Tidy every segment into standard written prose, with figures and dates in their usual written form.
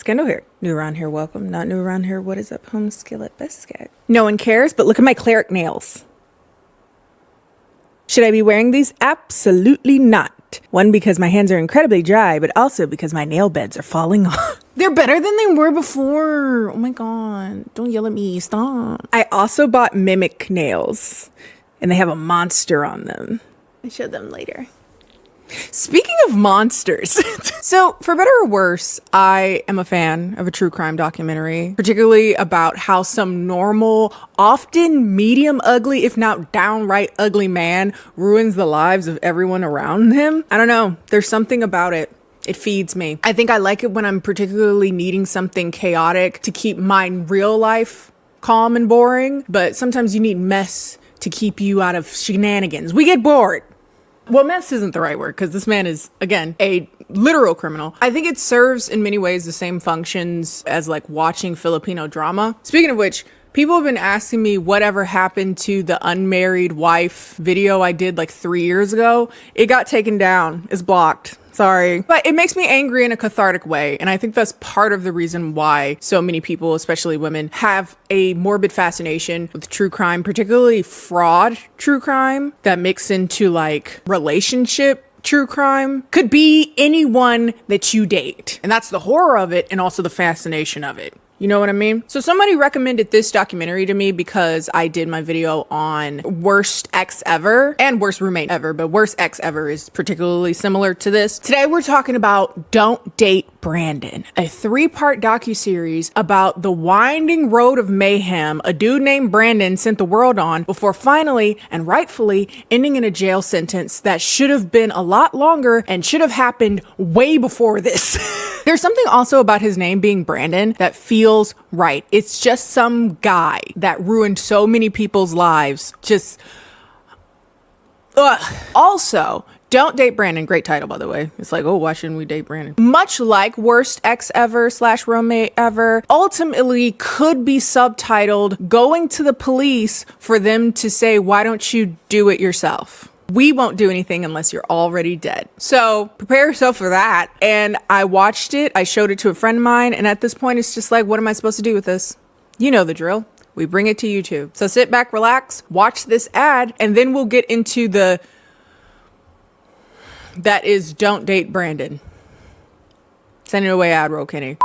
Kendall here. New around here, welcome. Not new around here, what is up, home skillet biscuit? No one cares, but look at my cleric nails. Should I be wearing these? Absolutely not. One, because my hands are incredibly dry, but also because my nail beds are falling off. They're better than they were before. Oh my God. Don't yell at me. Stop. I also bought mimic nails, and they have a monster on them. I'll show them later. Speaking of monsters, so for better or worse, I am a fan of a true crime documentary, particularly about how some normal, often medium ugly, if not downright ugly man ruins the lives of everyone around him. I don't know. There's something about it. It feeds me. I think I like it when I'm particularly needing something chaotic to keep my real life calm and boring, but sometimes you need mess to keep you out of shenanigans. We get bored. Well, mess isn't the right word because this man is, again, a literal criminal. I think it serves in many ways the same functions as like watching Filipino drama. Speaking of which, people have been asking me whatever happened to the unmarried wife video I did like 3 years ago. It got taken down. It's blocked. Sorry. But it makes me angry in a cathartic way. And I think that's part of the reason why so many people, especially women, have a morbid fascination with true crime, particularly fraud true crime that mix into like relationship true crime. Could be anyone that you date. And that's the horror of it and also the fascination of it. You know what I mean? So somebody recommended this documentary to me because I did my video on worst ex ever and worst roommate ever, but worst ex ever is particularly similar to this. Today we're talking about Don't Date Brandon, a 3-part docuseries about the winding road of mayhem a dude named Brandon sent the world on before finally and rightfully ending in a jail sentence that should have been a lot longer and should have happened way before this. There's something also about his name being Brandon that feels right. It's just some guy that ruined so many people's lives. Just, ugh. Also, Don't Date Brandon. Great title, by the way. It's like, oh, why shouldn't we date Brandon? Much like Worst Ex Ever / Roommate Ever, ultimately could be subtitled Going to the Police for them to say, why don't you do it yourself? We won't do anything unless you're already dead. So prepare yourself for that. And I watched it. I showed it to a friend of mine. And at this point, it's just like, what am I supposed to do with this? You know the drill. We bring it to YouTube. So sit back, relax, watch this ad, and then we'll get into that is Don't Date Brandon. Send it away, ad roll Kenny.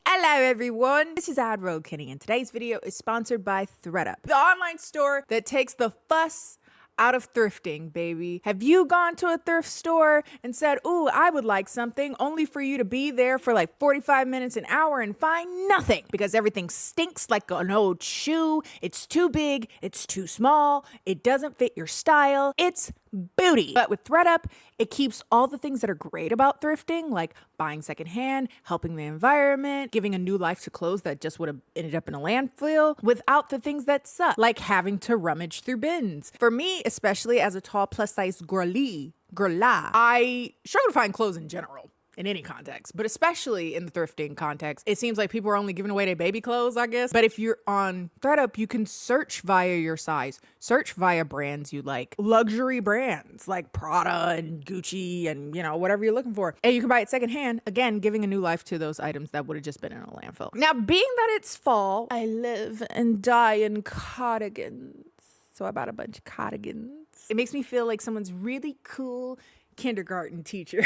Hello everyone, this is ad roll Kenny, and today's video is sponsored by ThredUp, the online store that takes the fuss out of thrifting, baby. Have you gone to a thrift store and said, ooh, I would like something, only for you to be there for like 45 minutes, an hour, and find nothing because everything stinks like an old shoe. It's too big, it's too small, it doesn't fit your style. It's booty. But with ThredUp, it keeps all the things that are great about thrifting, like buying secondhand, helping the environment, giving a new life to clothes that just would have ended up in a landfill, without the things that suck, like having to rummage through bins. For me, especially as a tall plus-size girla, I struggle to find clothes in general. In any context, but especially in the thrifting context, it seems like people are only giving away their baby clothes, I guess. But if you're on ThredUp, you can search via your size, search via brands you like, luxury brands like Prada and Gucci and, you know, whatever you're looking for. And you can buy it secondhand, again, giving a new life to those items that would have just been in a landfill. Now, being that it's fall, I live and die in cardigans. So I bought a bunch of cardigans. It makes me feel like someone's really cool kindergarten teacher.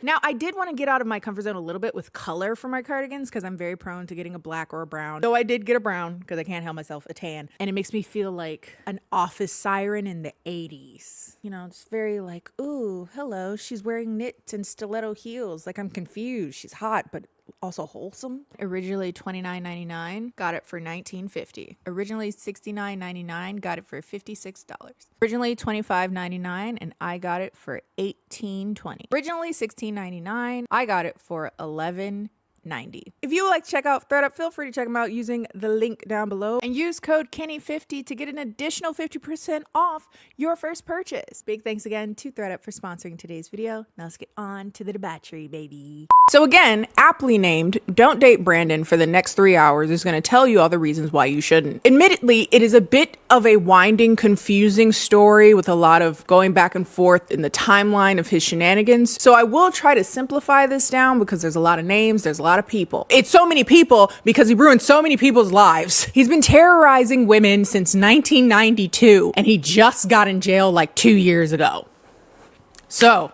Now, I did want to get out of my comfort zone a little bit with color for my cardigans because I'm very prone to getting a black or a brown. Though I did get a brown because I can't help myself, a tan. And it makes me feel like an office siren in the 80s. You know, just very like, ooh, hello, she's wearing knit and stiletto heels. Like, I'm confused. She's hot, but also wholesome. Originally $29.99, got it for $19.50. Originally $69.99, got it for $56. Originally $25.99, and I got it for $18.20. Originally $16.99, I got it for $11.90. If you would like to check out ThredUp, feel free to check them out using the link down below and use code Kennie50 to get an additional 50% off your first purchase. Big thanks again to ThredUp for sponsoring today's video. Now let's get on to the debauchery, baby. So again, aptly named Don't Date Brandon for the next 3 hours is going to tell you all the reasons why you shouldn't. Admittedly, it is a bit of a winding, confusing story with a lot of going back and forth in the timeline of his shenanigans. So I will try to simplify this down because there's a lot of names, there's a lot lot of people. It's so many people because he ruined so many people's lives. He's been terrorizing women since 1992, and he just got in jail like 2 years ago. So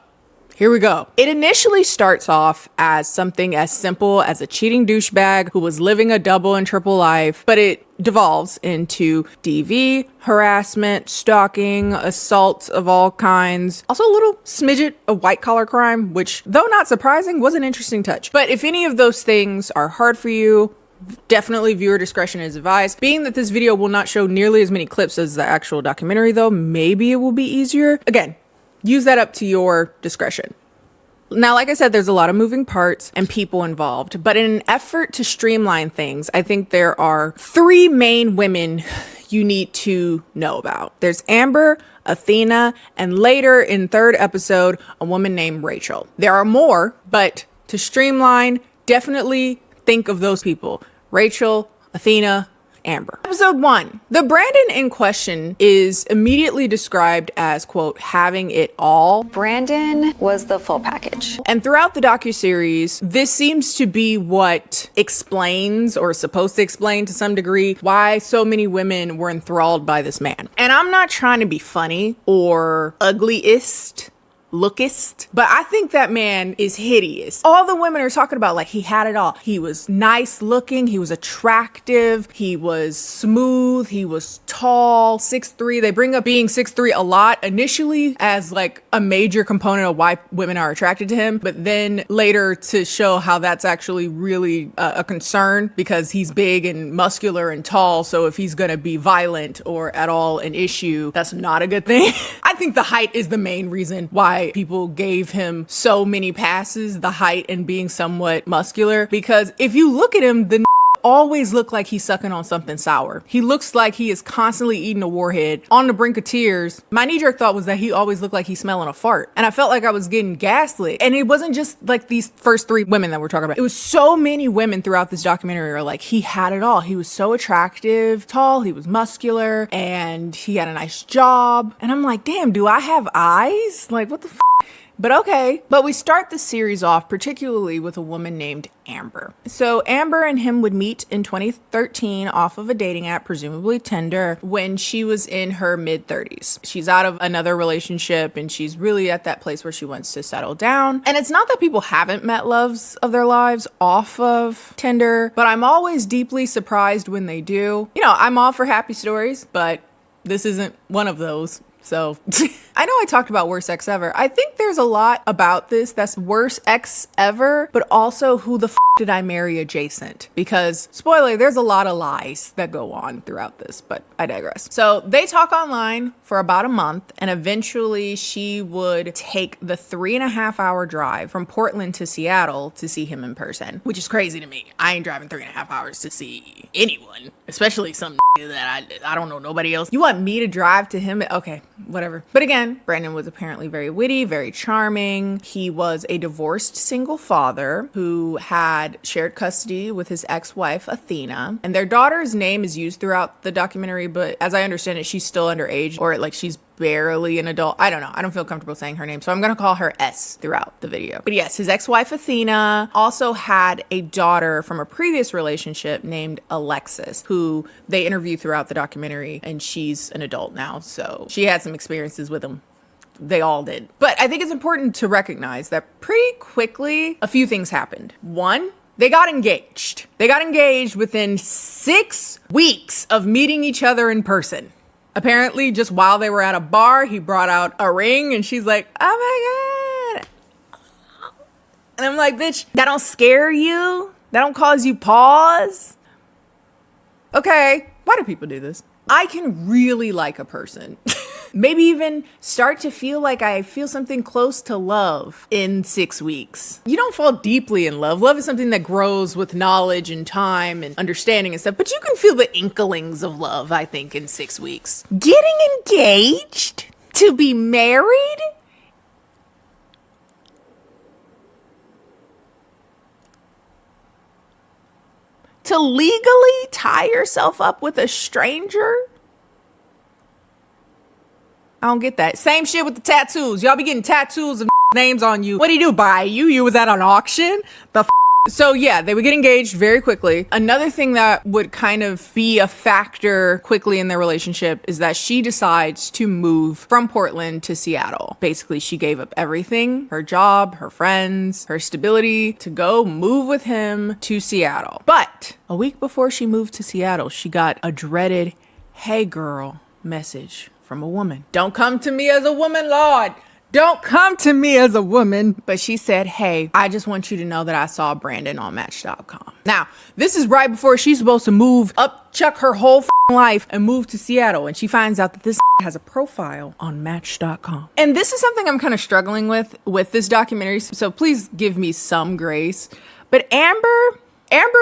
here we go. It initially starts off as something as simple as a cheating douchebag who was living a double and triple life, but it devolves into DV, harassment, stalking, assaults of all kinds. Also a little smidget of white collar crime, which, though not surprising, was an interesting touch. But if any of those things are hard for you, definitely viewer discretion is advised. Being that this video will not show nearly as many clips as the actual documentary though, maybe it will be easier. Again, use that up to your discretion. Now, like I said, there's a lot of moving parts and people involved, but in an effort to streamline things, I think there are 3 main women you need to know about. There's Amber, Athena, and later in 3rd episode, a woman named Rachel. There are more, but to streamline, definitely think of those people. Rachel, Athena, Amber. Episode 1. The Brandon in question is immediately described as, quote, having it all. Brandon was the full package. And throughout the docuseries, this seems to be what explains, or is supposed to explain to some degree, why so many women were enthralled by this man. And I'm not trying to be funny or ugliest, lookist, but I think that man is hideous. All the women are talking about like he had it all. He was nice looking, he was attractive, he was smooth, he was tall, 6'3". They bring up being 6'3" a lot initially as like a major component of why women are attracted to him, but then later to show how that's actually really a concern because he's big and muscular and tall. So if he's gonna be violent or at all an issue, that's not a good thing. I think the height is the main reason why people gave him so many passes, the height and being somewhat muscular, because if you look at him, the always look like he's sucking on something sour. He looks like he is constantly eating a warhead on the brink of tears. My knee-jerk thought was that he always looked like he's smelling a fart, and I felt like I was getting gaslit. And it wasn't just like these first 3 women that we're talking about. It was so many women throughout this documentary are like, he had it all. He was so attractive, tall, he was muscular, and he had a nice job. And I'm like, damn, do I have eyes? Like, what the f? But okay. But we start the series off particularly with a woman named Amber. So Amber and him would meet in 2013 off of a dating app, presumably Tinder, when she was in her mid-30s. She's out of another relationship and she's really at that place where she wants to settle down. And it's not that people haven't met loves of their lives off of Tinder, but I'm always deeply surprised when they do. You know, I'm all for happy stories, but this isn't one of those. So I know I talked about worst ex ever. I think there's a lot about this that's worst ex ever, but also who the f did I marry adjacent? Because spoiler, there's a lot of lies that go on throughout this, but I digress. So they talk online for about a month, and eventually she would take the 3.5-hour drive from Portland to Seattle to see him in person, which is crazy to me. I ain't driving 3.5 hours to see anyone, especially some that I don't know nobody else. You want me to drive to him? Okay, whatever. But again, Brandon was apparently very witty, very charming. He was a divorced single father who had shared custody with his ex-wife, Athena. And their daughter's name is used throughout the documentary, but as I understand it, she's still underage, or like she's barely an adult. I don't know. I don't feel comfortable saying her name, so I'm gonna call her S throughout the video. But yes, his ex-wife Athena also had a daughter from a previous relationship named Alexis, who they interview throughout the documentary, and she's an adult now, so she had some experiences with him. They all did. But I think it's important to recognize that pretty quickly a few things happened. One, they got engaged. They got engaged within 6 weeks of meeting each other in person. Apparently, just while they were at a bar, he brought out a ring and she's like, oh my God. And I'm like, bitch, that don't scare you? That don't cause you pause? Okay, why do people do this? I can really like a person. Maybe even start to feel like I feel something close to love in 6 weeks. You don't fall deeply in love. Love is something that grows with knowledge and time and understanding and stuff, but you can feel the inklings of love, I think, in 6 weeks. Getting engaged to be married? To legally tie yourself up with a stranger? I don't get that. Same shit with the tattoos. Y'all be getting tattoos of names on you. What do you do? Buy you? You was at an auction? The f So yeah, they would get engaged very quickly. Another thing that would kind of be a factor quickly in their relationship is that she decides to move from Portland to Seattle. Basically, she gave up everything, her job, her friends, her stability, to go move with him to Seattle. But a week before she moved to Seattle, she got a dreaded, "Hey girl" message from a woman. "Don't come to me as a woman, Lord. Don't come to me as a woman." But she said, "Hey, I just want you to know that I saw Brandon on Match.com." Now, this is right before she's supposed to move up, chuck her whole life and move to Seattle. And she finds out that this has a profile on Match.com. And this is something I'm kind of struggling with this documentary. So please give me some grace. But Amber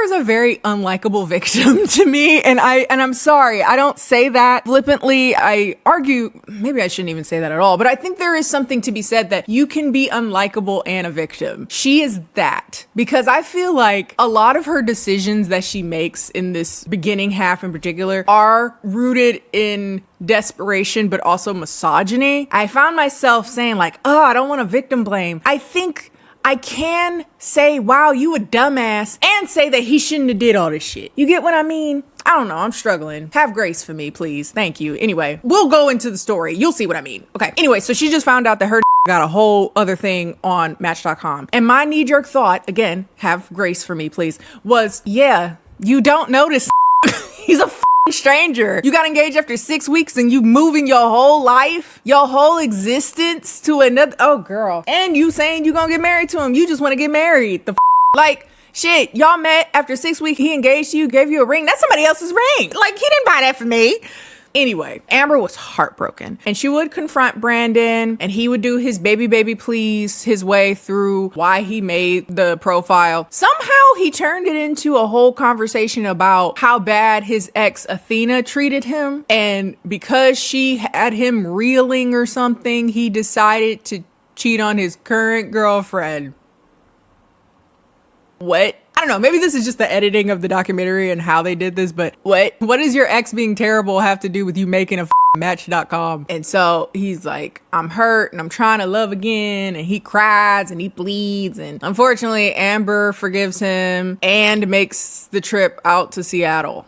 is a very unlikable victim to me, and I'm sorry, I don't say that flippantly. I argue, maybe I shouldn't even say that at all, but I think there is something to be said that you can be unlikable and a victim. She is that, because I feel like a lot of her decisions that she makes in this beginning half in particular are rooted in desperation, but also misogyny. I found myself saying like, oh, I don't want to victim blame. I think I can say, wow, you a dumbass, and say that he shouldn't have did all this shit. You get what I mean? I don't know. I'm struggling. Have grace for me, please. Thank you. Anyway, we'll go into the story. You'll see what I mean. Okay. Anyway, so she just found out that her got a whole other thing on Match.com. And my knee-jerk thought, again, have grace for me, please, was, yeah, you don't notice he's a stranger. You got engaged after 6 weeks and you moving your whole life, your whole existence to another. Oh, girl. And you saying you gonna get married to him. You just want to get married. Like, shit, y'all met after 6 weeks. He engaged you, gave you a ring. That's somebody else's ring. Like, he didn't buy that for me. Anyway, Amber was heartbroken, and she would confront Brandon, and he would do his baby please his way through why he made the profile. Somehow he turned it into a whole conversation about how bad his ex Athena treated him, and because she had him reeling or something, he decided to cheat on his current girlfriend. What? I don't know, maybe this is just the editing of the documentary and how they did this, but what does your ex being terrible have to do with you making a Match.com? And so he's like, I'm hurt and I'm trying to love again, and he cries and he bleeds, and unfortunately Amber forgives him and makes the trip out to Seattle.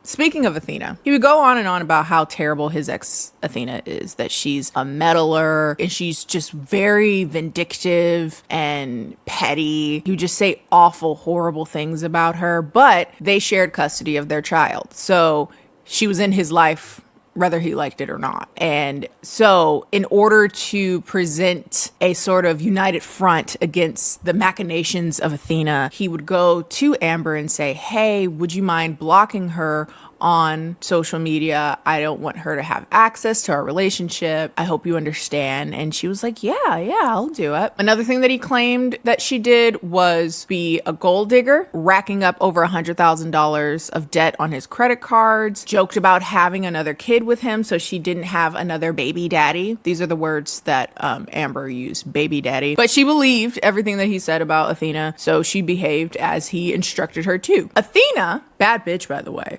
Speaking of Athena, he would go on and on about how terrible his ex Athena is, that she's a meddler and she's just very vindictive and petty. He would just say awful, horrible things about her, but they shared custody of their child. So she was in his life whether he liked it or not. And so in order to present a sort of united front against the machinations of Athena, he would go to Amber and say, hey, would you mind blocking her on social media? I don't want her to have access to our relationship. I hope you understand. And she was like, yeah, I'll do it. Another thing that he claimed that she did was be a gold digger, racking up over $100,000 of debt on his credit cards, joked about having another kid with him so she didn't have another baby daddy. These are the words that Amber used, baby daddy. But she believed everything that he said about Athena, so she behaved as he instructed her to. Athena, bad bitch, by the way.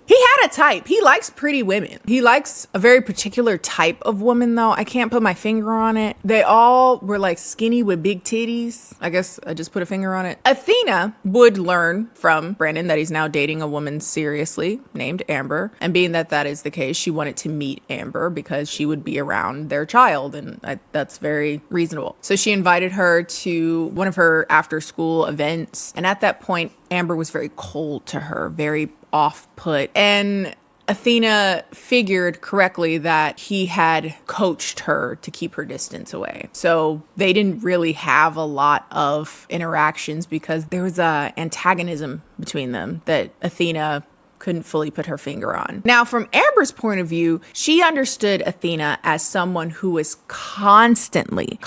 He had a type. He likes pretty women. He likes a very particular type of woman, though. I can't put my finger on it. They all were like skinny with big titties. I guess I just put a finger on it. Athena would learn from Brandon that he's now dating a woman seriously named Amber. And being that that is the case, she wanted to meet Amber because she would be around their child. And that's very reasonable. So she invited her to one of her after school events. And at that point, Amber was very cold to her, very off-put. And Athena figured correctly that he had coached her to keep her distance away. So they didn't really have a lot of interactions because there was antagonism between them that Athena couldn't fully put her finger on. Now, from Amber's point of view, she understood Athena as someone who was constantly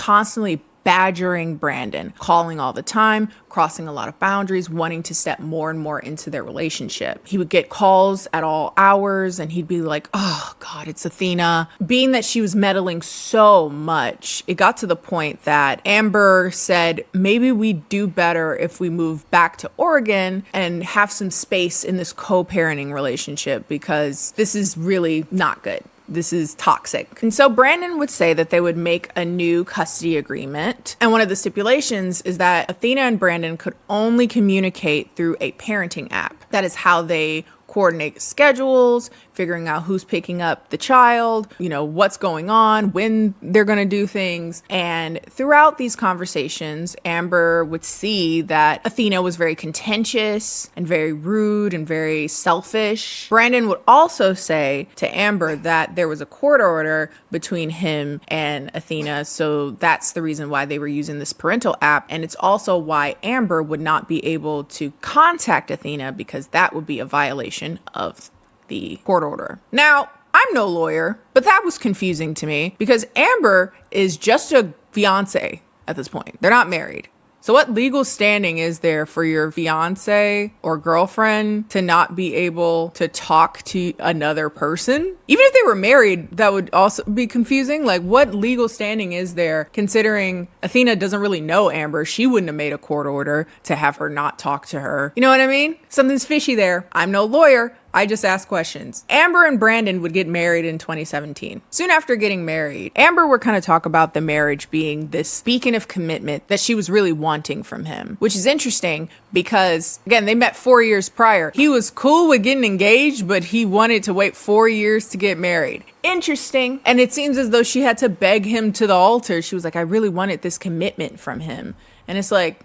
badgering Brandon, calling all the time, crossing a lot of boundaries, wanting to step more and more into their relationship. He would get calls at all hours and he'd be like, oh God, it's Athena. Being that she was meddling so much, it got to the point that Amber said, maybe we do better if we move back to Oregon and have some space in this co-parenting relationship because this is really not good. this is toxic. And so Brandon would say that they would make a new custody agreement. And one of the stipulations is that Athena and Brandon could only communicate through a parenting app. That is how they coordinate schedules, figuring out who's picking up the child, what's going on, when they're going to do things. And throughout these conversations, Amber would see that Athena was very contentious and very rude and very selfish. Brandon would also say to Amber that there was a court order between him and Athena, so that's the reason why they were using this parental app. And it's also why Amber would not be able to contact Athena, because that would be a violation of the court order. Now, I'm no lawyer, but that was confusing to me because Amber is just a fiance at this point. They're not married. So what legal standing is there for your fiance or girlfriend to not be able to talk to another person? Even if they were married, that would also be confusing. Like, what legal standing is there, considering Athena doesn't really know Amber? She wouldn't have made a court order to have her not talk to her. You know what I mean? Something's fishy there. I'm no lawyer. I just ask questions. Amber and Brandon would get married in 2017. Soon after getting married, Amber would kind of talk about the marriage being this beacon of commitment that she was really wanting from him, which is interesting because, again, they met 4 years prior. He was cool with getting engaged, but he wanted to wait 4 years to get married. Interesting. And it seems as though she had to beg him to the altar. She was like, I really wanted this commitment from him. And it's like,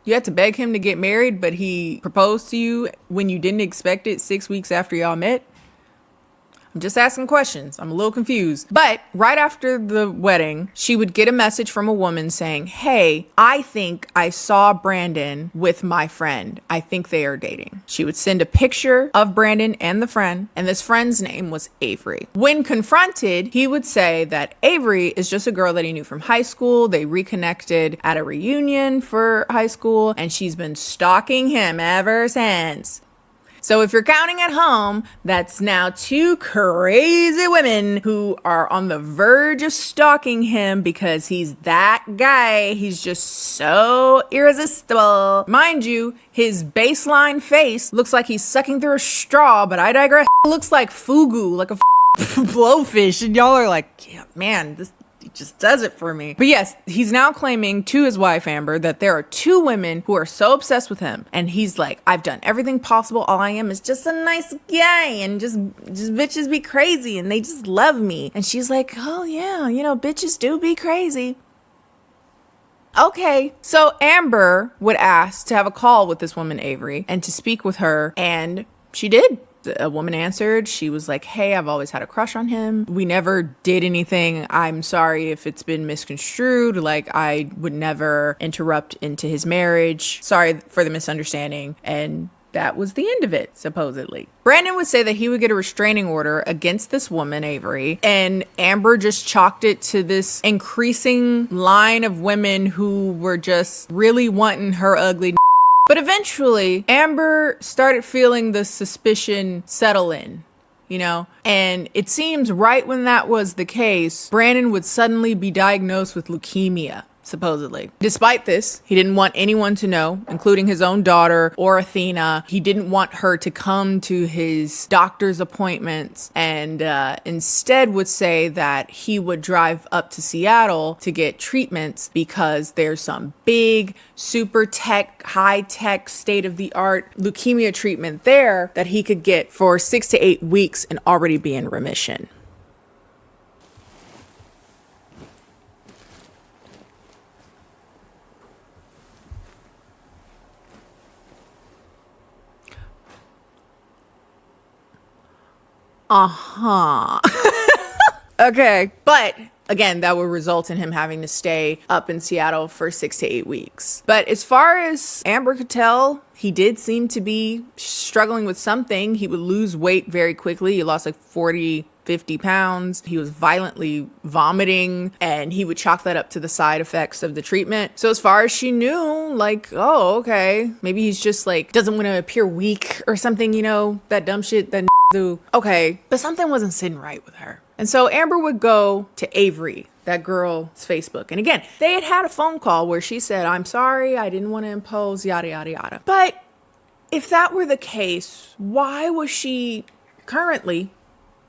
you had to beg him to get married, but he proposed to you when you didn't expect it 6 weeks after y'all met? I'm just asking questions. I'm a little confused. But right after the wedding, she would get a message from a woman saying, hey, I think I saw Brandon with my friend. I think they are dating. She would send a picture of Brandon and the friend, and this friend's name was Avery. When confronted, he would say that Avery is just a girl that he knew from high school. They reconnected at a reunion for high school, and she's been stalking him ever since. So if you're counting at home, that's now 2 crazy women who are on the verge of stalking him because he's that guy. He's just so irresistible. Mind you, his baseline face looks like he's sucking through a straw, but I digress. It looks like fugu, like a blowfish. And y'all are like, yeah, man, this just does it for me. But yes, he's now claiming to his wife, Amber, that there are 2 women who are so obsessed with him. And he's like, I've done everything possible. All I am is just a nice guy. And just bitches be crazy. And they just love me. And she's like, oh yeah, bitches do be crazy. Okay, so Amber would ask to have a call with this woman, Avery, and to speak with her. And she did. A woman answered. She was like, hey, I've always had a crush on him. We never did anything. I'm sorry if it's been misconstrued. Like, I would never interrupt into his marriage. Sorry for the misunderstanding. And that was the end of it, supposedly. Brandon would say that he would get a restraining order against this woman, Avery, and Amber just chalked it to this increasing line of women who were just really wanting her ugly. But eventually, Amber started feeling the suspicion settle in, and it seems right when that was the case, Brandon would suddenly be diagnosed with leukemia. Supposedly. Despite this, he didn't want anyone to know, including his own daughter or Athena. He didn't want her to come to his doctor's appointments, and instead would say that he would drive up to Seattle to get treatments because there's some big, super tech, high-tech, state-of-the-art leukemia treatment there that he could get for 6 to 8 weeks and already be in remission. Okay, but again, that would result in him having to stay up in Seattle for 6 to 8 weeks. But as far as Amber could tell, he did seem to be struggling with something. He would lose weight very quickly. He lost like 40, 50 pounds. He was violently vomiting, and he would chalk that up to the side effects of the treatment. So as far as she knew, like, oh, okay, maybe he's just like, doesn't want to appear weak or something, that dumb shit that do. Okay, but something wasn't sitting right with her. And so Amber would go to Avery, that girl's Facebook. And again, they had a phone call where she said, I'm sorry, I didn't want to impose, yada, yada, yada. But if that were the case, why was she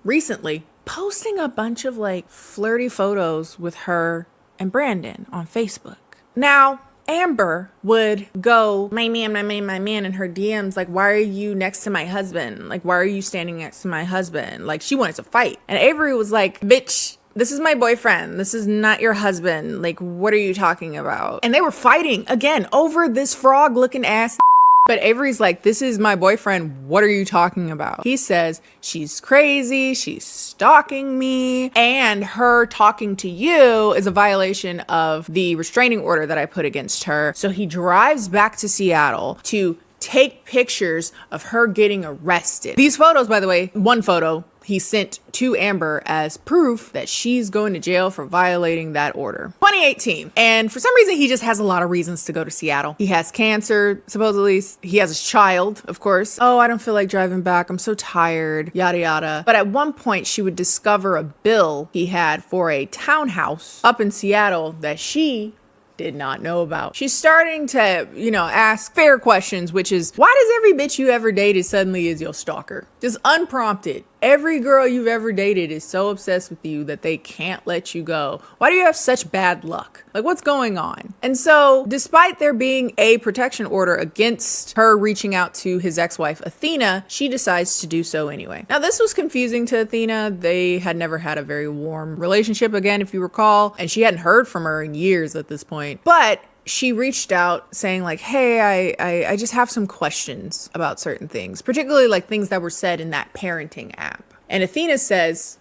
recently posting a bunch of like flirty photos with her and Brandon on Facebook. Now, Amber would go, my man, in her DMs, like, why are you next to my husband? Like, why are you standing next to my husband? Like, she wanted to fight. And Avery was like, bitch, this is my boyfriend. This is not your husband. Like, what are you talking about? And they were fighting again over this frog looking ass. But Avery's like, this is my boyfriend. What are you talking about? He says, she's crazy. She's stalking me. And her talking to you is a violation of the restraining order that I put against her. So he drives back to Seattle to take pictures of her getting arrested. These photos, by the way, one photo he sent to Amber as proof that she's going to jail for violating that order. 2018. And for some reason, he just has a lot of reasons to go to Seattle. He has cancer, supposedly. He has his child, of course. Oh, I don't feel like driving back. I'm so tired, yada, yada. But at one point, she would discover a bill he had for a townhouse up in Seattle that she did not know about. She's starting to, ask fair questions, which is, why does every bitch you ever dated suddenly is your stalker? Just unprompted. Every girl you've ever dated is so obsessed with you that they can't let you go. Why do you have such bad luck? Like, what's going on? And so, despite there being a protection order against her reaching out to his ex-wife, Athena, she decides to do so anyway. Now, this was confusing to Athena. They had never had a very warm relationship, again, if you recall, and she hadn't heard from her in years at this point. But she reached out saying like, hey, I just have some questions about certain things, particularly like things that were said in that parenting app. And Athena says,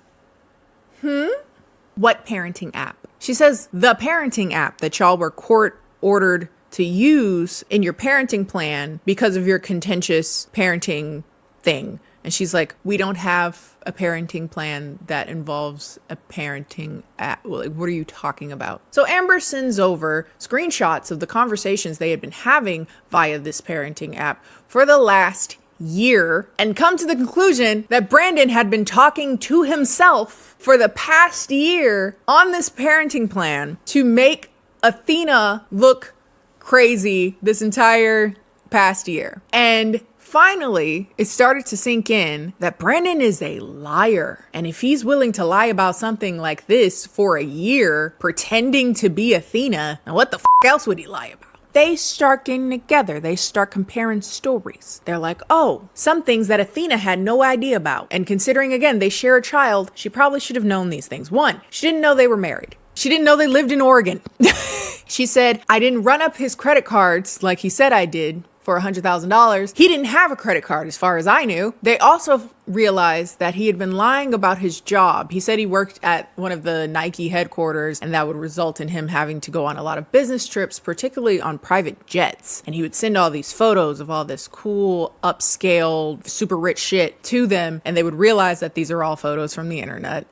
what parenting app? She says, the parenting app that y'all were court ordered to use in your parenting plan because of your contentious parenting thing. And she's like, we don't have a parenting plan that involves a parenting app. Well, like, what are you talking about? So Amber sends over screenshots of the conversations they had been having via this parenting app for the last year and come to the conclusion that Brandon had been talking to himself for the past year on this parenting plan to make Athena look crazy this entire past year. And finally, it started to sink in that Brandon is a liar. And if he's willing to lie about something like this for a year, pretending to be Athena, now what the else would he lie about? They start getting together. They start comparing stories. They're like, oh, some things that Athena had no idea about. And considering, again, they share a child, she probably should have known these things. One, she didn't know they were married. She didn't know they lived in Oregon. She said, I didn't run up his credit cards like he said I did for $100,000. He didn't have a credit card as far as I knew. They also realized that he had been lying about his job. He said he worked at one of the Nike headquarters, and that would result in him having to go on a lot of business trips, particularly on private jets. And he would send all these photos of all this cool, upscale, super rich shit to them, and they would realize that these are all photos from the internet.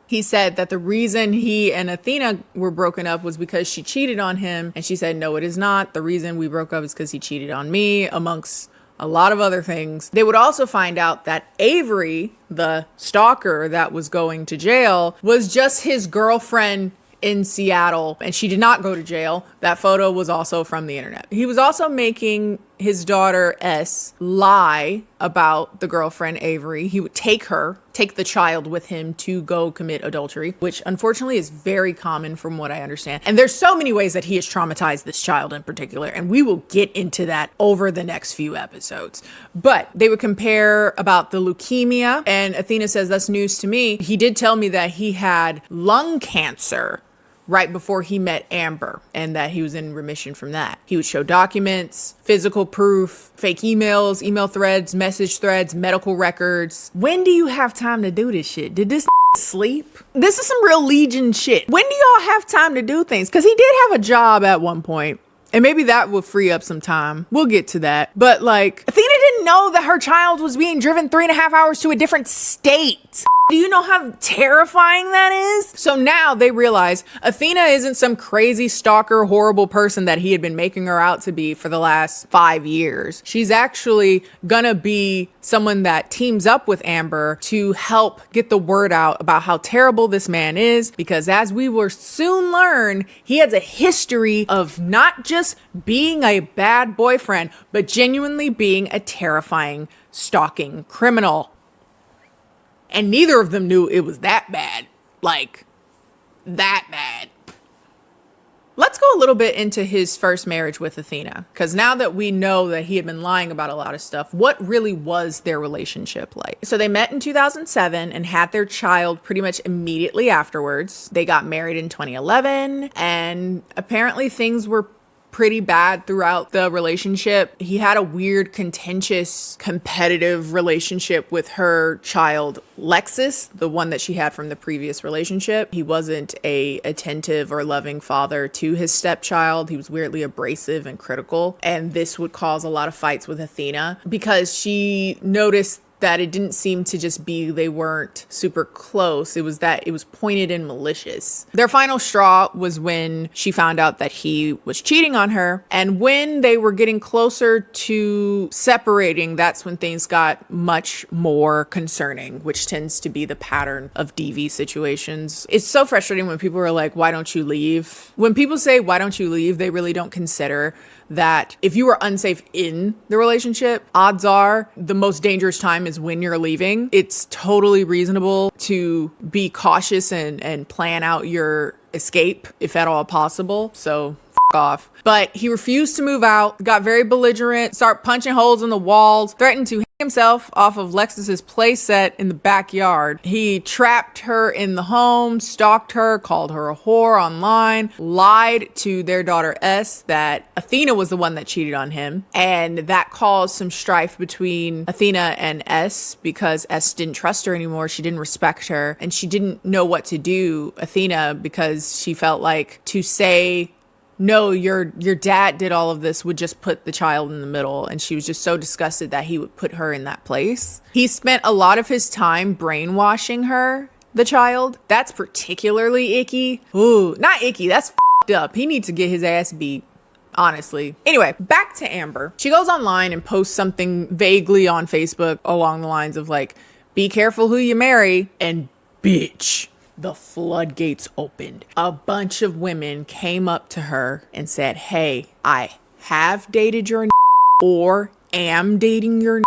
He said that the reason he and Athena were broken up was because she cheated on him. And she said, no, it is not. The reason we broke up is because he cheated on me, amongst a lot of other things. They would also find out that Avery, the stalker that was going to jail, was just his girlfriend in Seattle, and she did not go to jail. That photo was also from the internet. He was also making his daughter S lie about the girlfriend Avery. He would take the child with him to go commit adultery, which unfortunately is very common from what I understand. And there's so many ways that he has traumatized this child in particular, and we will get into that over the next few episodes. But they would compare about the leukemia, and Athena says, that's news to me. He did tell me that he had lung cancer right before he met Amber, and that he was in remission from that. He would show documents, physical proof, fake emails, email threads, message threads, medical records. When do you have time to do this shit? Did this sleep? This is some real Legion shit. When do y'all have time to do things? Because he did have a job at one point, and maybe that will free up some time. We'll get to that. But like, Athena didn't know that her child was being driven 3.5 hours to a different state. Do you know how terrifying that is? So now they realize Athena isn't some crazy stalker, horrible person that he had been making her out to be for the last 5 years. She's actually gonna be someone that teams up with Amber to help get the word out about how terrible this man is, because as we will soon learn, he has a history of not just being a bad boyfriend, but genuinely being a terrifying, stalking criminal. And neither of them knew it was that bad. Like, that bad. Let's go a little bit into his first marriage with Athena, because now that we know that he had been lying about a lot of stuff, what really was their relationship like? So they met in 2007 and had their child pretty much immediately afterwards. They got married in 2011, and apparently things were pretty bad throughout the relationship. He had a weird, contentious, competitive relationship with her child, Lexus, the one that she had from the previous relationship. He wasn't a attentive or loving father to his stepchild. He was weirdly abrasive and critical. And this would cause a lot of fights with Athena because she noticed that it didn't seem to just be they weren't super close. It was that it was pointed and malicious. Their final straw was when she found out that he was cheating on her. And when they were getting closer to separating, that's when things got much more concerning, which tends to be the pattern of DV situations. It's so frustrating when people are like, why don't you leave? When people say, why don't you leave? They really don't consider that if you were unsafe in the relationship, odds are the most dangerous time is when you're leaving. It's totally reasonable to be cautious and plan out your escape if at all possible. So off. But he refused to move out, got very belligerent, started punching holes in the walls, threatened to hang himself off of Lexus's playset in the backyard. He trapped her in the home, stalked her, called her a whore online, lied to their daughter S that Athena was the one that cheated on him. And that caused some strife between Athena and S because S didn't trust her anymore. She didn't respect her and she didn't know what to do, Athena, because she felt like to say, no, your dad did all of this would just put the child in the middle. And she was just so disgusted that he would put her in that place. He spent a lot of his time brainwashing her, the child. That's particularly icky. Ooh, not icky. That's f***ed up. He needs to get his ass beat. Honestly. Anyway, back to Amber. She goes online and posts something vaguely on Facebook along the lines of like, be careful who you marry, and bitch, the floodgates opened. A bunch of women came up to her and said, hey, I have dated your or am dating your.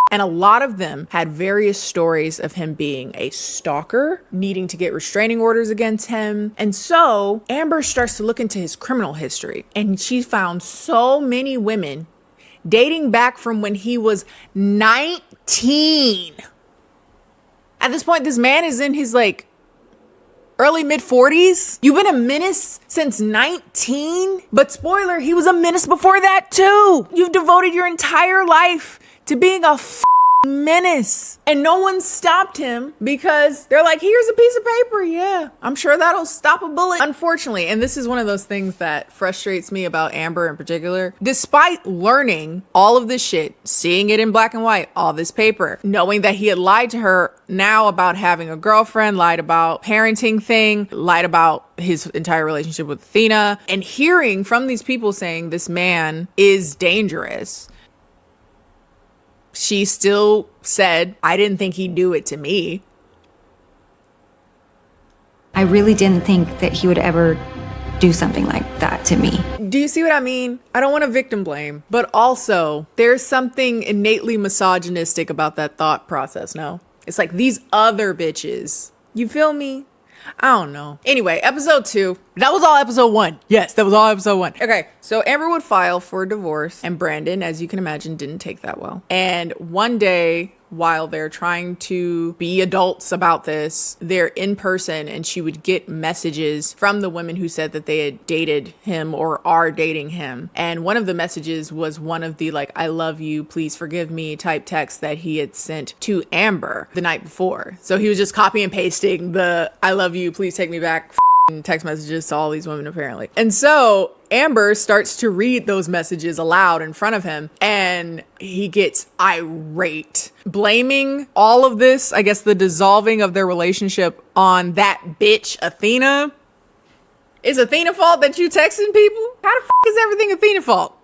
And a lot of them had various stories of him being a stalker, needing to get restraining orders against him. And so Amber starts to look into his criminal history, and she found so many women dating back from when he was 19. At this point, this man is in his like early mid 40s. You've been a menace since 19. But spoiler, he was a menace before that too. You've devoted your entire life to being a menace. And no one stopped him because they're like, here's a piece of paper. Yeah, I'm sure that'll stop a bullet. Unfortunately, and this is one of those things that frustrates me about Amber in particular, despite learning all of this shit, seeing it in black and white, all this paper, knowing that he had lied to her now about having a girlfriend, lied about parenting thing, lied about his entire relationship with Athena, and hearing from these people saying this man is dangerous, she still said, I didn't think he'd do it to me. I really didn't think that he would ever do something like that to me. Do you see what I mean? I don't want to victim blame, but also there's something innately misogynistic about that thought process, no? It's like these other bitches. You feel me? I don't know. Anyway, episode 2. That was all episode 1. Yes, that was all episode 1. Okay, so Amber would file for a divorce, and Brandon, as you can imagine, didn't take that well. And one day, while they're trying to be adults about this, they're in person, and she would get messages from the women who said that they had dated him or are dating him. And one of the messages was one of the like, I love you, please forgive me type texts that he had sent to Amber the night before. So he was just copy and pasting the I love you, please take me back text messages to all these women apparently. And so Amber starts to read those messages aloud in front of him, and he gets irate, blaming all of this, I guess the dissolving of their relationship, on that bitch Athena. Is Athena fault that you texting people? How the is everything Athena fault?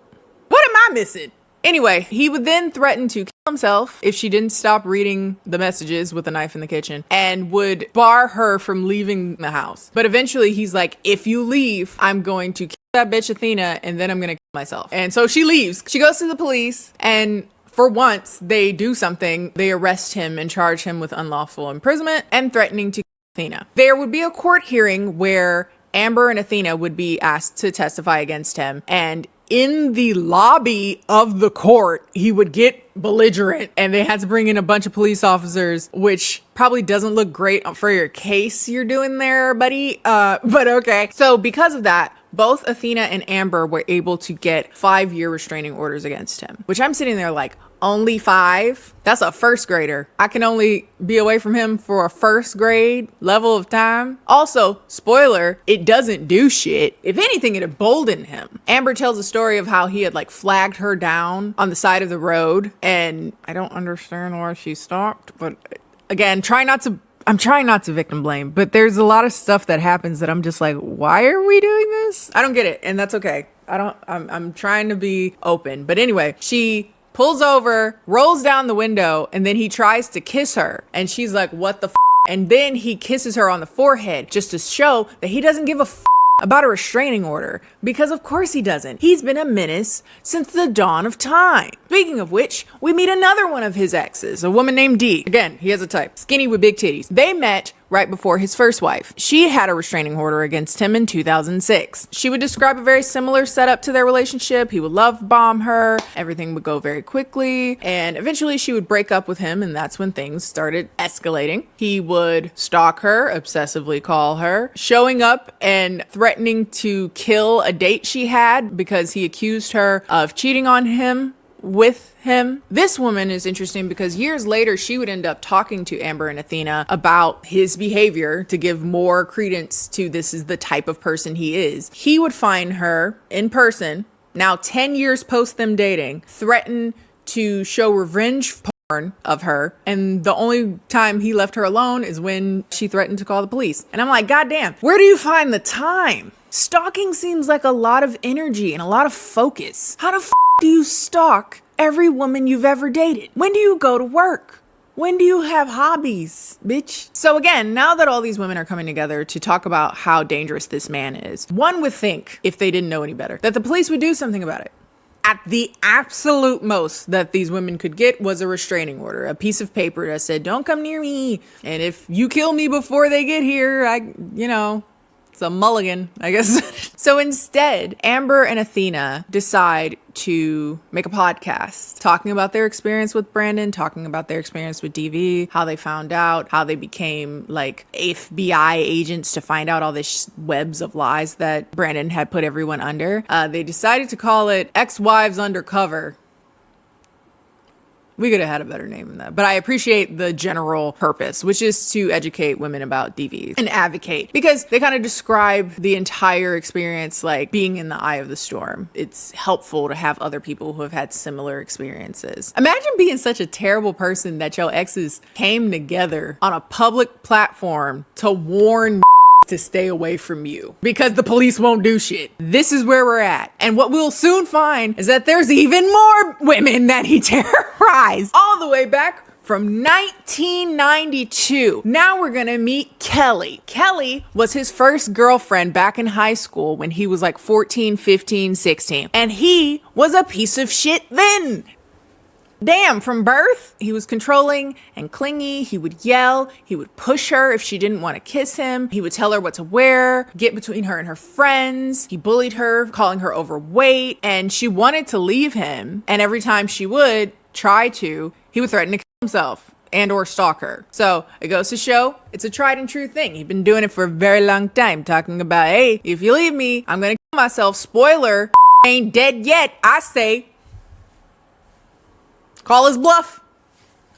What am I missing? Anyway, he would then threaten to kill himself if she didn't stop reading the messages with a knife in the kitchen, and would bar her from leaving the house. But eventually he's like, if you leave, I'm going to kill that bitch Athena, and then I'm going to kill myself. And so she leaves. She goes to the police, and For once, they do something. They arrest him and charge him with unlawful imprisonment and threatening to kill Athena. There would be a court hearing where Amber and Athena would be asked to testify against him, and in the lobby of the court, he would get belligerent and they had to bring in a bunch of police officers, which probably doesn't look great for your case you're doing there, buddy. But okay. So because of that, both Athena and Amber were able to get 5-year restraining orders against him, which I'm sitting there like, only 5? That's a first grader. I can only be away from him for a first grade level of time. Also, spoiler, it doesn't do shit. If anything, it emboldened him. Amber tells a story of how he had like flagged her down on the side of the road, and I don't understand why she stopped, but again, I'm trying not to victim blame, but there's a lot of stuff that happens that I'm just like, why are we doing this? I don't get it, and that's okay. I'm trying to be open. But anyway, she pulls over, rolls down the window, and then he tries to kiss her. And she's like, what the f? And then he kisses her on the forehead just to show that he doesn't give a f about a restraining order. Because of course he doesn't. He's been a menace since the dawn of time. Speaking of which, we meet another one of his exes, a woman named Dee. Again, he has a type. Skinny with big titties. They met right before his first wife. She had a restraining order against him in 2006. She would describe a very similar setup to their relationship. He would love bomb her. Everything would go very quickly. And eventually she would break up with him, and that's when things started escalating. He would stalk her, obsessively call her, showing up and threatening to kill a date she had because he accused her of cheating on him with him. This woman is interesting because years later, she would end up talking to Amber and Athena about his behavior to give more credence to this is the type of person he is. He would find her in person, now 10 years post them dating, threaten to show revenge porn of her. And the only time he left her alone is when she threatened to call the police. And I'm like, goddamn, where do you find the time? Stalking seems like a lot of energy and a lot of focus. How the f do you stalk every woman you've ever dated? When do you go to work? When do you have hobbies, bitch? So again, now that all these women are coming together to talk about how dangerous this man is, one would think, if they didn't know any better, that the police would do something about it. At the absolute most that these women could get was a restraining order, a piece of paper that said, don't come near me. And if you kill me before they get here, it's a mulligan, I guess. So instead, Amber and Athena decide to make a podcast talking about their experience with Brandon, talking about their experience with DV, how they found out, how they became like FBI agents to find out all this webs of lies that Brandon had put everyone under. They decided to call it Ex-Wives Undercover. We could have had a better name than that. But I appreciate the general purpose, which is to educate women about DVs and advocate, because they kind of describe the entire experience like being in the eye of the storm. It's helpful to have other people who have had similar experiences. Imagine being such a terrible person that your exes came together on a public platform to warn to stay away from you because the police won't do shit. This is where we're at. And what we'll soon find is that there's even more women that he terrorized all the way back from 1992. Now we're gonna meet Kelly. Kelly was his first girlfriend back in high school when he was like 14, 15, 16. And he was a piece of shit then. Damn, from birth, he was controlling and clingy. He would yell. He would push her if she didn't want to kiss him. He would tell her what to wear, get between her and her friends. He bullied her, calling her overweight, and she wanted to leave him. And every time she would try to, he would threaten to kill himself and or stalk her. So it goes to show it's a tried and true thing. He'd been doing it for a very long time, talking about, hey, if you leave me, I'm gonna kill myself. Spoiler, ain't dead yet. I say, call his bluff.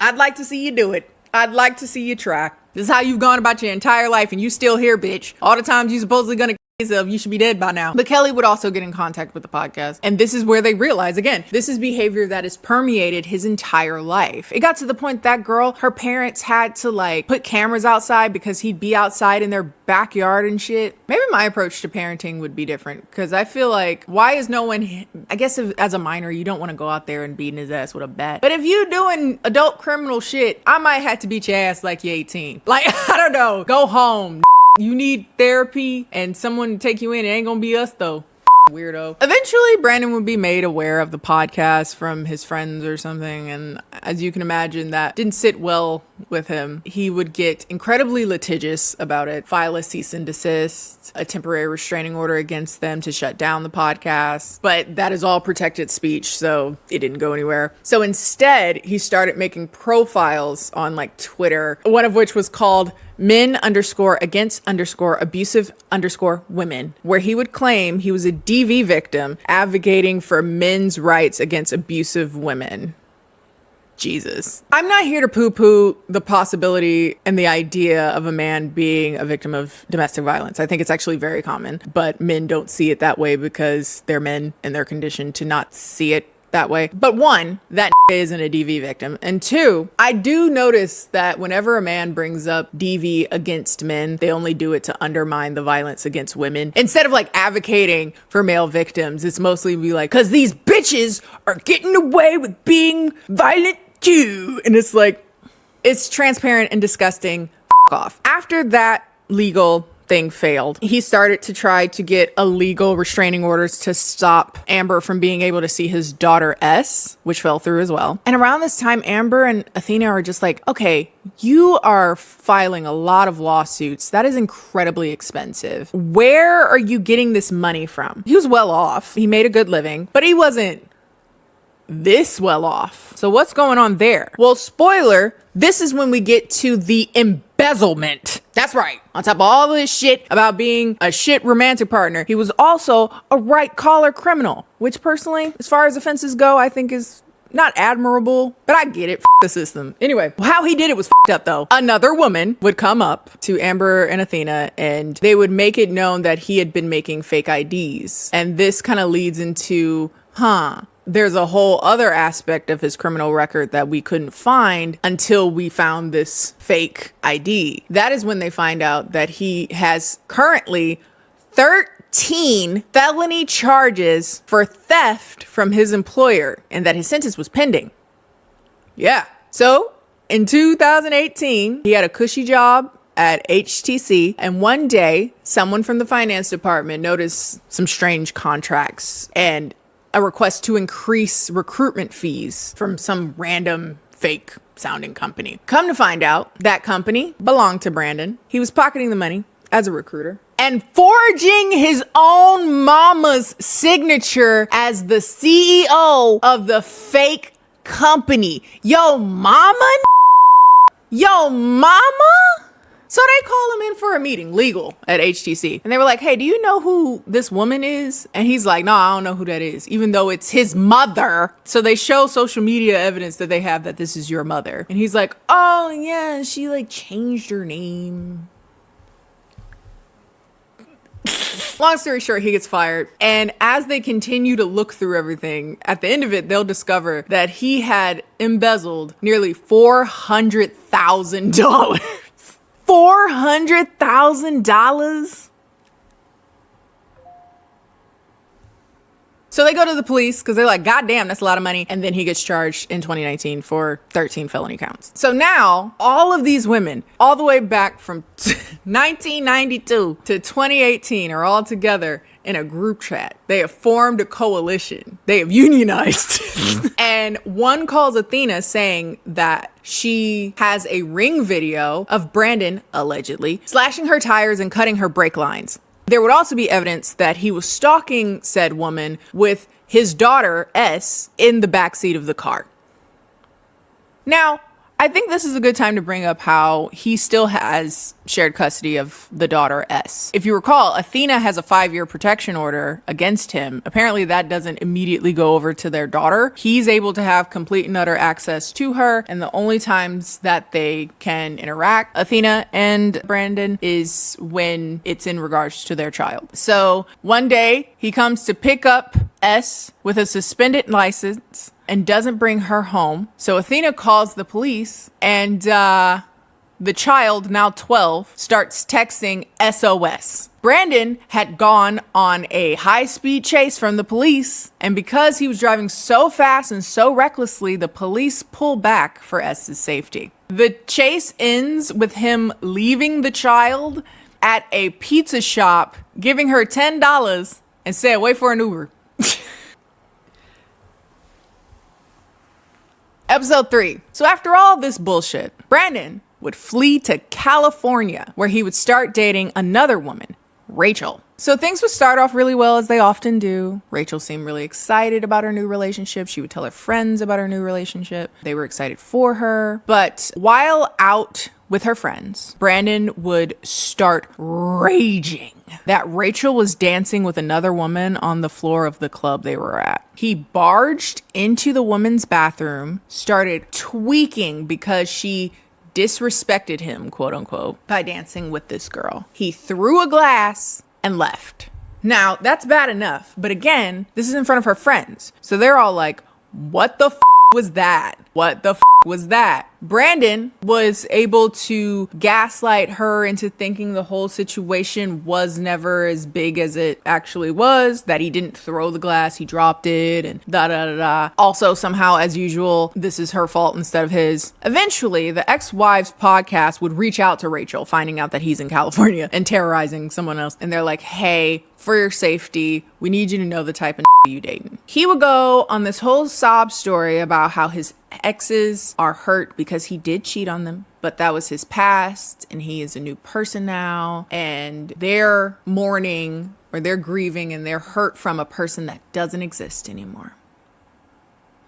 I'd like to see you do it. I'd like to see you try. This is how you've gone about your entire life and you still here, bitch. All the times you supposedly gonna kill yourself, you should be dead by now. But Kelly would also get in contact with the podcast. And this is where they realize, again, this is behavior that has permeated his entire life. It got to the point that girl, her parents had to like put cameras outside because he'd be outside in their backyard and shit. Maybe my approach to parenting would be different because I feel like, why is no one, I guess if, as a minor, you don't want to go out there and beating his ass with a bat. But if you doing adult criminal shit, I might have to beat your ass like you're 18. Like, I don't know, go home. You need therapy and someone to take you in. It ain't gonna be us though. weirdo. Eventually, Brandon would be made aware of the podcast from his friends or something, and as you can imagine, that didn't sit well with him. He would get incredibly litigious about it, file a cease and desist, a temporary restraining order against them to shut down the podcast, but that is all protected speech, so it didn't go anywhere. So instead, he started making profiles on like Twitter, one of which was called men_against_abusive_women, where he would claim he was a DV victim advocating for men's rights against abusive women. Jesus. I'm not here to poo-poo the possibility and the idea of a man being a victim of domestic violence. I think it's actually very common, but men don't see it that way because they're men and they're conditioned to not see it that way. But one, that isn't a DV victim. And two, I do notice that whenever a man brings up DV against men, they only do it to undermine the violence against women. Instead of like advocating for male victims, it's mostly be like, cause these bitches are getting away with being violent too. And it's like, it's transparent and disgusting. F off. After that legal thing failed, he started to try to get illegal restraining orders to stop Amber from being able to see his daughter S, which fell through as well. And around this time, Amber and Athena are just like, okay, you are filing a lot of lawsuits. That is incredibly expensive. Where are you getting this money from? He was well off. He made a good living, but he wasn't this well off. So what's going on there? Well, spoiler, this is when we get to the embezzlement. That's right. On top of all this shit about being a shit romantic partner, he was also a right collar criminal, which personally, as far as offenses go, I think is not admirable, but I get it. F the system. Anyway, how he did it was f***ed up though. Another woman would come up to Amber and Athena and they would make it known that he had been making fake IDs. And this kind of leads into, there's a whole other aspect of his criminal record that we couldn't find until we found this fake ID. That is when they find out that he has currently 13 felony charges for theft from his employer and that his sentence was pending. Yeah. So in 2018, he had a cushy job at HTC, and one day someone from the finance department noticed some strange contracts and a request to increase recruitment fees from some random fake sounding company. Come to find out, that company belonged to Brandon. He was pocketing the money as a recruiter and forging his own mama's signature as the CEO of the fake company. Yo mama? Yo mama? So they call him in for a meeting, legal, at HTC. And they were like, hey, do you know who this woman is? And he's like, no, I don't know who that is, even though it's his mother. So they show social media evidence that they have that this is your mother. And he's like, oh, yeah, she like changed her name. Long story short, he gets fired. And as they continue to look through everything, at the end of it, they'll discover that he had embezzled nearly $400,000. $400,000? So they go to the police because they're like, God damn, that's a lot of money. And then he gets charged in 2019 for 13 felony counts. So now all of these women, all the way back from 1992 to 2018, are all together in a group chat. They have formed a coalition. They have unionized. And one calls Athena saying that she has a ring video of Brandon, allegedly, slashing her tires and cutting her brake lines. There would also be evidence that he was stalking said woman with his daughter, S, in the backseat of the car. Now, I think this is a good time to bring up how he still has shared custody of the daughter, S. If you recall, Athena has a 5-year protection order against him. Apparently that doesn't immediately go over to their daughter. He's able to have complete and utter access to her, and the only times that they can interact, Athena and Brandon, is when it's in regards to their child. So one day he comes to pick up S with a suspended license and doesn't bring her home. So Athena calls the police, and the child, now 12, starts texting SOS. Brandon had gone on a high-speed chase from the police, and because he was driving so fast and so recklessly, the police pull back for S's safety. The chase ends with him leaving the child at a pizza shop, giving her $10 and said, wait for an Uber. Episode 3. So after all this bullshit, Brandon would flee to California, where he would start dating another woman, Rachel. So things would start off really well, as they often do. Rachel seemed really excited about her new relationship. She would tell her friends about her new relationship. They were excited for her. But while out with her friends, Brandon would start raging that Rachel was dancing with another woman on the floor of the club they were at. He barged into the woman's bathroom, started tweaking because she disrespected him, quote unquote, by dancing with this girl. He threw a glass and left. Now, that's bad enough. But again, this is in front of her friends. So they're all like, what the was that? What the was that? Brandon was able to gaslight her into thinking the whole situation was never as big as it actually was, that he didn't throw the glass, he dropped it, and da. Also, somehow, as usual, this is her fault instead of his. Eventually, the Ex-Wives podcast would reach out to Rachel, finding out that he's in California and terrorizing someone else. And they're like, hey, for your safety, we need you to know the type of you dating. He would go on this whole sob story about how his exes are hurt because he did cheat on them, but that was his past and he is a new person now, and they're mourning or they're grieving and they're hurt from a person that doesn't exist anymore.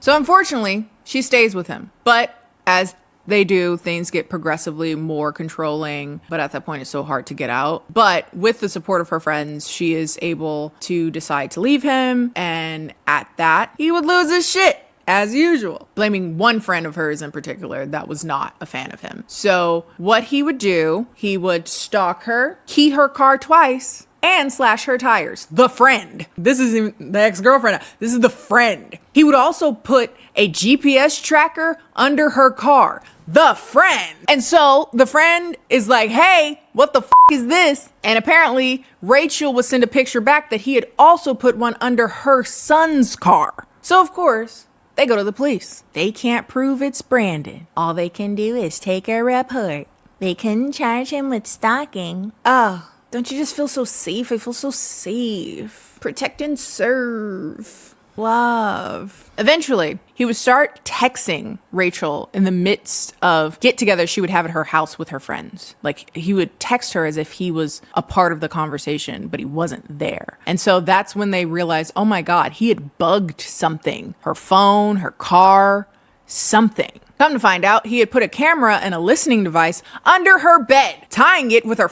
So unfortunately, she stays with him, but as they do, things get progressively more controlling, but at that point it's so hard to get out. But with the support of her friends, she is able to decide to leave him, and at that, he would lose his shit, as usual, blaming one friend of hers in particular that was not a fan of him. So what he would do, he would stalk her, key her car twice, and slash her tires. The friend. This isn't the ex-girlfriend. This is the friend. He would also put a GPS tracker under her car. The friend. And so the friend is like, hey, what the is this? And apparently Rachel would send a picture back that he had also put one under her son's car. So of course, they go to the police. They can't prove it's Brandon. All they can do is take a report. They couldn't charge him with stalking. Oh, don't you just feel so safe? I feel so safe. Protect and serve. Love. Eventually, he would start texting Rachel in the midst of get-togethers she would have at her house with her friends. Like, he would text her as if he was a part of the conversation, but he wasn't there. And so that's when they realized, oh my God, he had bugged something. Her phone, her car, something. Come to find out, he had put a camera and a listening device under her bed, tying it with her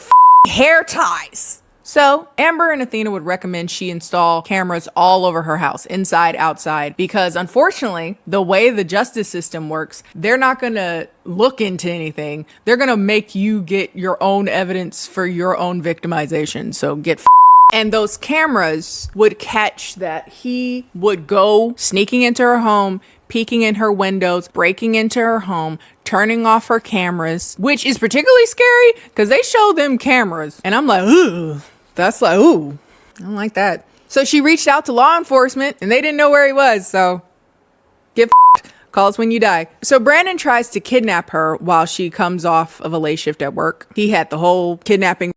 hair ties. So Amber and Athena would recommend she install cameras all over her house, inside, outside, because unfortunately, the way the justice system works, they're not going to look into anything. They're going to make you get your own evidence for your own victimization. So get and those cameras would catch that he would go sneaking into her home, peeking in her windows, breaking into her home, turning off her cameras, which is particularly scary because they show them cameras. And I'm like, ooh, that's like, ooh, I don't like that. So she reached out to law enforcement and they didn't know where he was. So get call us when you die. So Brandon tries to kidnap her while she comes off of a late shift at work. He had the whole kidnapping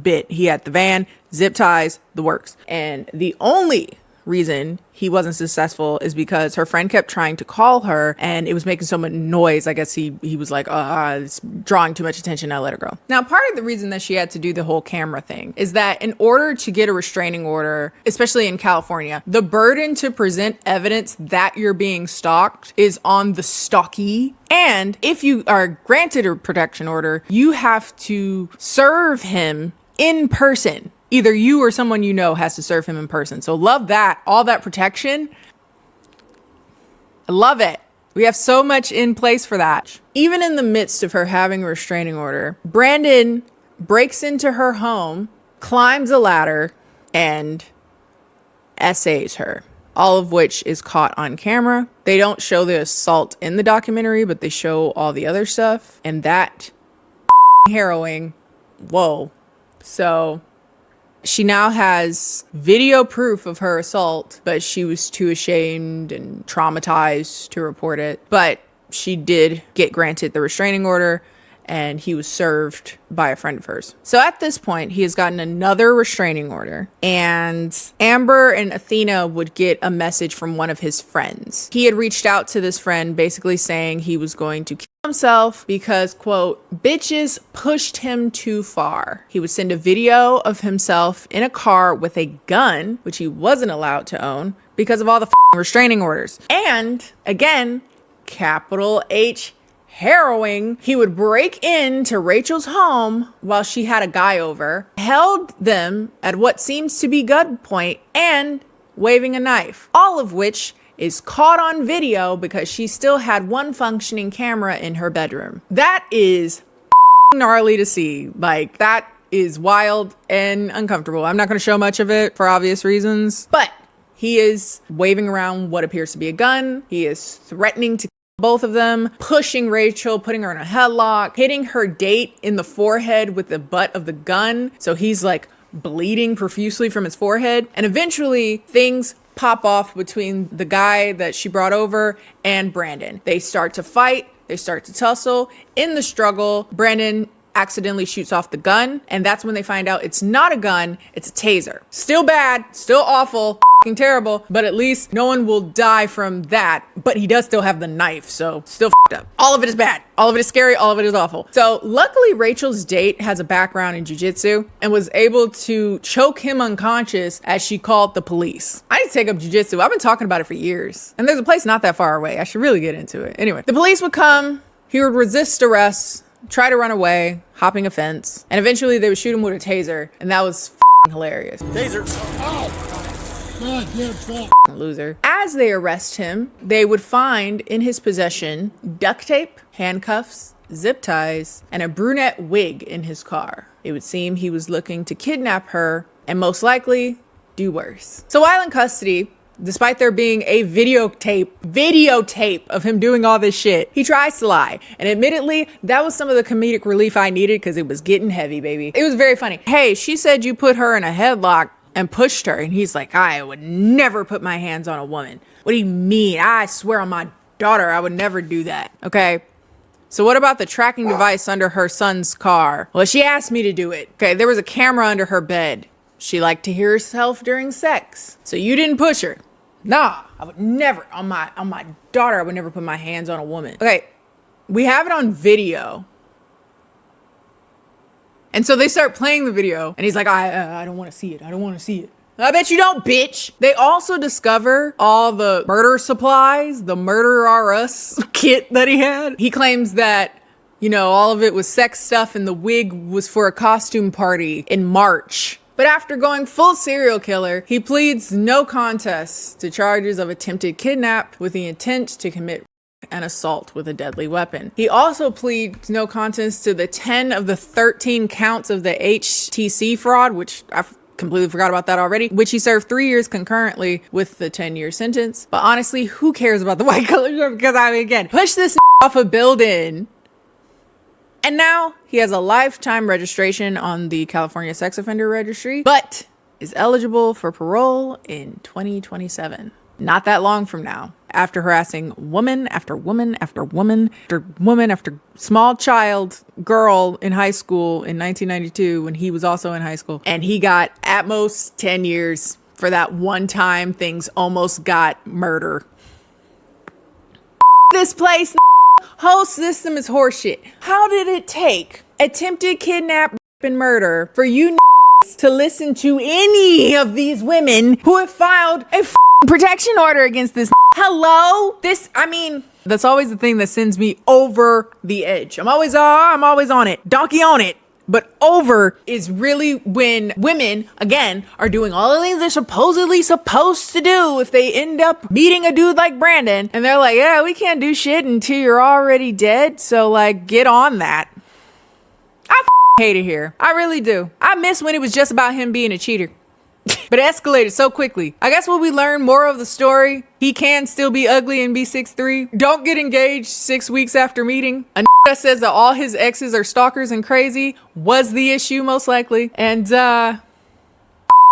bit. He had the van, zip ties, the works. And the only reason he wasn't successful is because her friend kept trying to call her and it was making so much noise. I guess he was like, it's drawing too much attention. I let her go. Now, part of the reason that she had to do the whole camera thing is that in order to get a restraining order, especially in California, the burden to present evidence that you're being stalked is on the stalkee. And if you are granted a protection order, you have to serve him in person. Either you or someone you know has to serve him in person. So love that. All that protection. I love it. We have so much in place for that. Even in the midst of her having a restraining order, Brandon breaks into her home, climbs a ladder, and essays her. All of which is caught on camera. They don't show the assault in the documentary, but they show all the other stuff. And that harrowing. Whoa. So she now has video proof of her assault, but she was too ashamed and traumatized to report it. But she did get granted the restraining order, and he was served by a friend of hers. So at this point, he has gotten another restraining order, and Amber and Athena would get a message from one of his friends. He had reached out to this friend basically saying he was going to kill himself because, quote, bitches pushed him too far. He would send a video of himself in a car with a gun, which he wasn't allowed to own because of all the restraining orders. And again, capital H, harrowing, he would break into Rachel's home while she had a guy over, held them at what seems to be gunpoint, and waving a knife, all of which is caught on video because she still had one functioning camera in her bedroom. That is gnarly to see. Like, that is wild and uncomfortable. I'm not going to show much of it for obvious reasons, but he is waving around what appears to be a gun. He is threatening to both of them, pushing Rachel, putting her in a headlock, hitting her date in the forehead with the butt of the gun. So he's like bleeding profusely from his forehead. And eventually things pop off between the guy that she brought over and Brandon. They start to fight. They start to tussle. In the struggle, Brandon accidentally shoots off the gun, and that's when they find out it's not a gun, it's a taser. Still bad, still awful, fucking terrible, but at least no one will die from that. But he does still have the knife, so still fucked up. All of it is bad. All of it is scary. All of it is awful. So luckily, Rachel's date has a background in jiu-jitsu and was able to choke him unconscious as she called the police. I need to take up jiu-jitsu. I've been talking about it for years, and there's a place not that far away. I should really get into it. Anyway, the police would come. He would resist arrest, try to run away, hopping a fence, and eventually they would shoot him with a taser, and that was hilarious. Taser. Oh. Loser. As they arrest him, they would find in his possession duct tape, handcuffs, zip ties, and a brunette wig in his car. It would seem he was looking to kidnap her and most likely do worse. So while in custody, despite there being a videotape of him doing all this shit, he tries to lie. And admittedly, that was some of the comedic relief I needed because it was getting heavy, baby. It was very funny. Hey, she said you put her in a headlock and pushed her. And he's like, I would never put my hands on a woman. What do you mean? I swear on my daughter, I would never do that. Okay. So what about the tracking device under her son's car? Well, she asked me to do it. Okay. There was a camera under her bed. She liked to hear herself during sex. So you didn't push her. Nah, I would never, on my daughter, I would never put my hands on a woman. Okay, we have it on video. And so they start playing the video, and he's like, I don't want to see it. I don't want to see it. I bet you don't, bitch. They also discover all the murder supplies, the Murder R Us kit that he had. He claims that, you know, all of it was sex stuff, and the wig was for a costume party in March. But after going full serial killer, he pleads no contest to charges of attempted kidnap with the intent to commit an assault with a deadly weapon. He also pleads no contest to the 10 of the 13 counts of the HTC fraud, which I completely forgot about that already, which he served 3 years concurrently with the 10-year sentence. But honestly, who cares about the white collar? Because I mean, again, push this off a building. And now he has a lifetime registration on the California Sex Offender Registry, but is eligible for parole in 2027. Not that long from now. After harassing woman after woman after woman after woman after small child girl in high school in 1992 when he was also in high school. And he got at most 10 years for that one time things almost got murder. This place. Whole system is horseshit. How did it take attempted kidnap and murder for you to listen to any of these women who have filed a protection order against this? Hello? That's always the thing that sends me over the edge. I'm always on it. Donkey on it. But over is really when women, again, are doing all the things they're supposedly supposed to do if they end up meeting a dude like Brandon. And they're like, yeah, we can't do shit until you're already dead. So, like, get on that. I hate it here. I really do. I miss when it was just about him being a cheater. But it escalated so quickly. I guess what we learned more of the story, he can still be ugly and be 6'3". Don't get engaged 6 weeks after meeting. A that says that all his exes are stalkers and crazy was the issue most likely. And the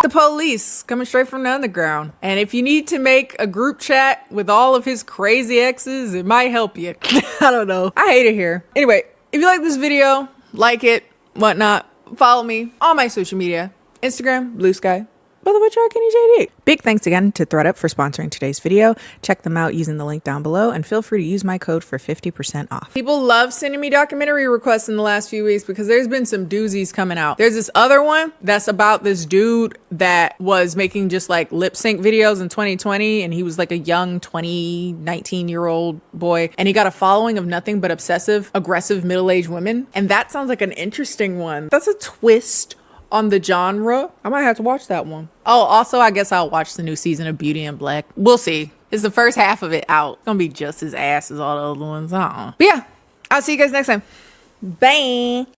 police coming straight from the underground. And if you need to make a group chat with all of his crazy exes, it might help you. I don't know. I hate it here. Anyway, If you like this video, like it, whatnot, follow me on my social media, Instagram, Bluesky, both of which are KennieJD. Big thanks again to ThreadUp for sponsoring today's video. Check them out using the link down below and feel free to use my code for 50% off. People love sending me documentary requests in the last few weeks because there's been some doozies coming out. There's this other one that's about this dude that was making just like lip sync videos in 2020, and he was like a young 19-year-old boy, and he got a following of nothing but obsessive, aggressive middle-aged women. And that sounds like an interesting one. That's a twist on the genre. I might have to watch that one. Oh, also, I guess I'll watch the new season of Beauty and Black. We'll see. It's the first half of it out. It's gonna be just as ass as all the other ones. But yeah, I'll see you guys next time. Bye.